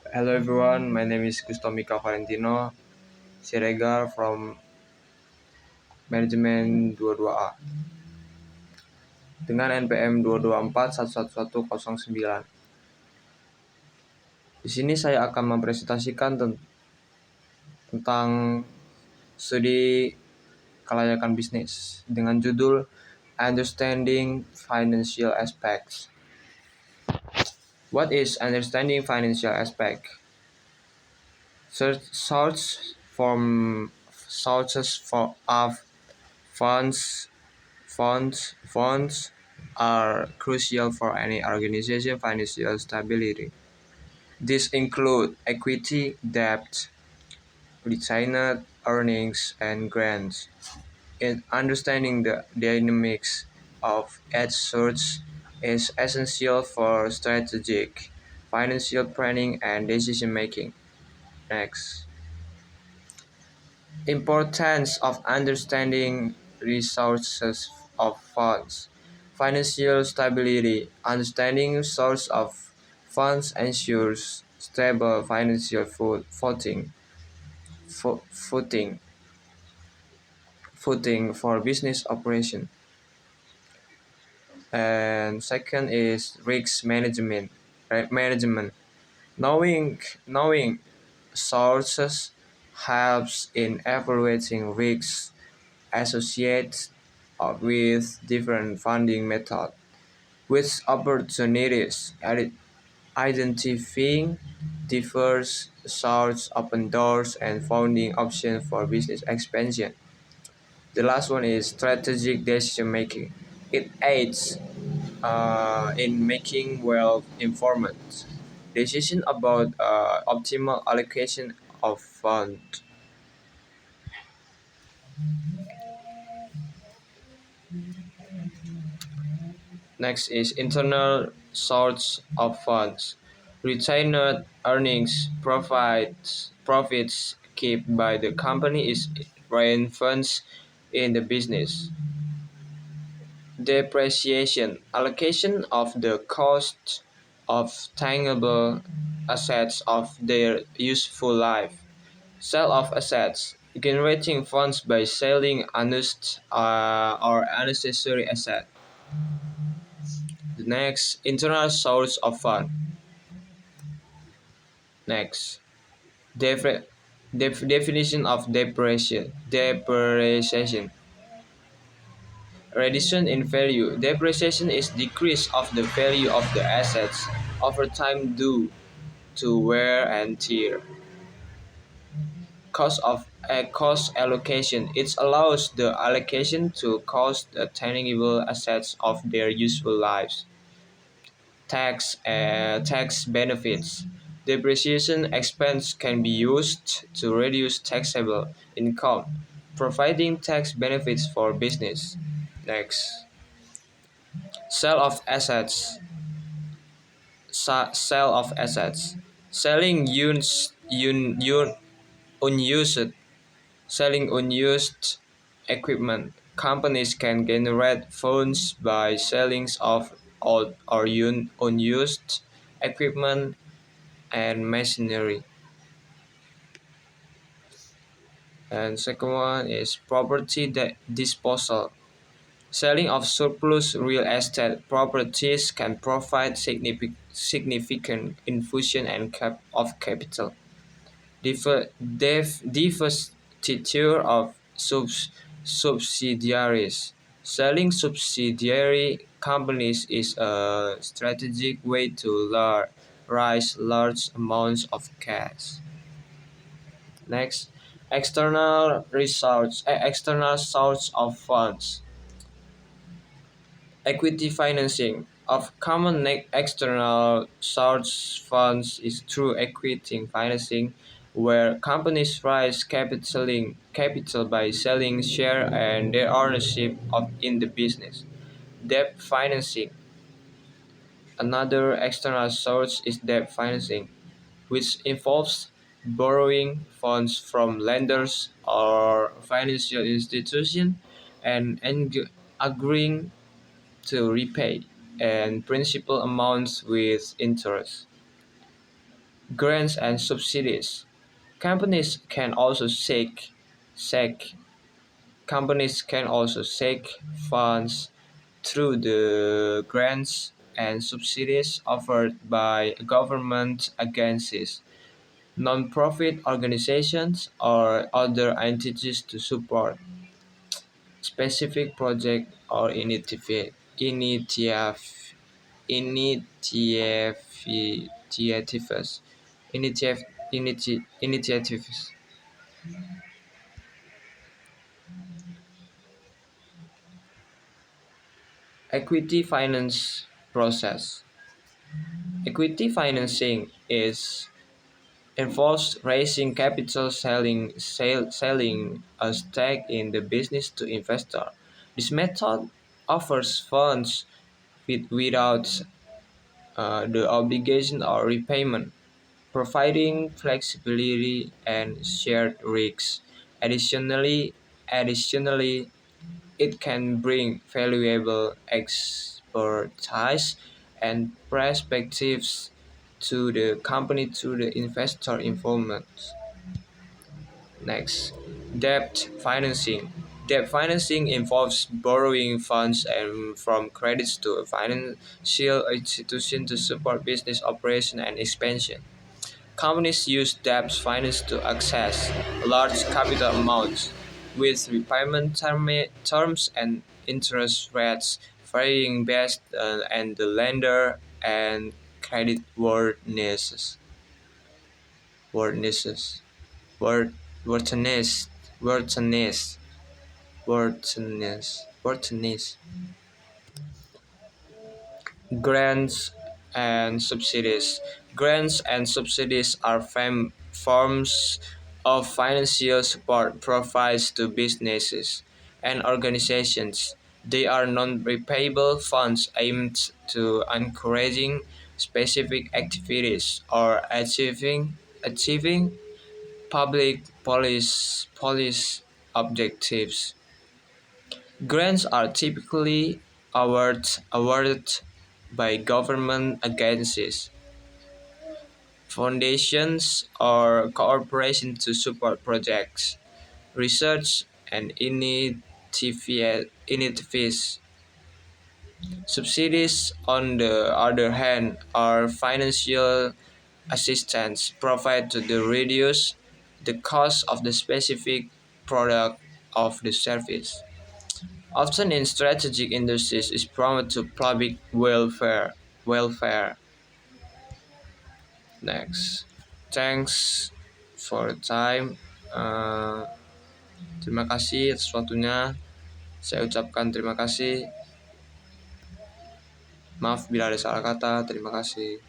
Hello everyone, my name is Gustomika Valentino Siregar from Manajemen 22A dengan NPM 224111109. Di sini saya akan mempresentasikan tentang studi kelayakan bisnis dengan judul Understanding Financial Aspects. What is understanding financial aspect? Sources of funds Funds are crucial for any organization's financial stability. These include equity, debt, retained earnings, and grants. In understanding the dynamics of each source is essential for strategic financial planning and decision making. Next. Importance of understanding resources of funds. Financial stability. Understanding source of funds ensures stable financial footing, footing for business operation. And second is risk management. Management. Knowing sources helps in evaluating risks associated with different funding methods, with opportunities. Identifying diverse sources open doors and funding options for business expansion. The last one is strategic decision making. It aids in making well-informed decisions about optimal allocation of funds. Next is internal source of funds. Retained earnings, profits kept by the company is reinvested in the business. Depreciation, allocation of the cost of tangible assets of their useful life. Sale of assets, generating funds by selling unused or unnecessary assets. The next, internal source of fund. Next, definition of depreciation. Depreciation. Reduction in value. Depreciation is decrease of the value of the assets over time due to wear and tear. Cost allocation. It allows the allocation to cost the tangible assets of their useful lives. Tax benefits. Depreciation expense can be used to reduce taxable income, providing tax benefits for business. Next, sale of assets. Sale of assets. Selling unused selling unused equipment. Companies can generate funds by selling of old or unused equipment and machinery. And second one is property disposal. Selling of surplus real estate properties can provide significant infusion of capital. Divestiture of subsidiaries. Selling subsidiary companies is a strategic way to raise large amounts of cash. Next, external source of funds. Equity financing of common external source funds is through equity financing, where companies raise capital by selling shares and their ownership in the business. Debt financing. Another external source is debt financing, which involves borrowing funds from lenders or financial institutions and agreeing to repay and principal amounts with interest. Grants and subsidies. Companies can also seek Companies can also seek funds through the grants and subsidies offered by government agencies, non-profit organizations, or other entities to support specific projects or initiatives. Initiatives. Equity finance process. Equity financing is involves raising capital, selling a stake in the business to investor. This method offers funds without the obligation or repayment, providing flexibility and shared risks. Additionally, it can bring valuable expertise and perspectives to the company through the investor involvement. Next, debt financing. Debt financing involves borrowing funds and from credits to a financial institution to support business operation and expansion. Companies use debt finance to access large capital amounts, with repayment terms and interest rates varying based on the lender and creditworthiness. Worthiness. Word, worthiness. Worthiness. Worthiness. Grants and subsidies. Grants and subsidies are forms of financial support provided to businesses and organizations. They are non-repayable funds aimed to encouraging specific activities or achieving public policy objectives. Grants are typically awarded by government agencies, foundations, or corporations to support projects, research, and initiatives. Subsidies, on the other hand, are financial assistance provided to reduce the cost of the specific product of the service. Often in strategic industries is promoted to public welfare. Next, thanks for the time. Uh, Terima kasih atas waktunya. Saya ucapkan terima kasih. Maaf bila ada salah kata. Terima kasih.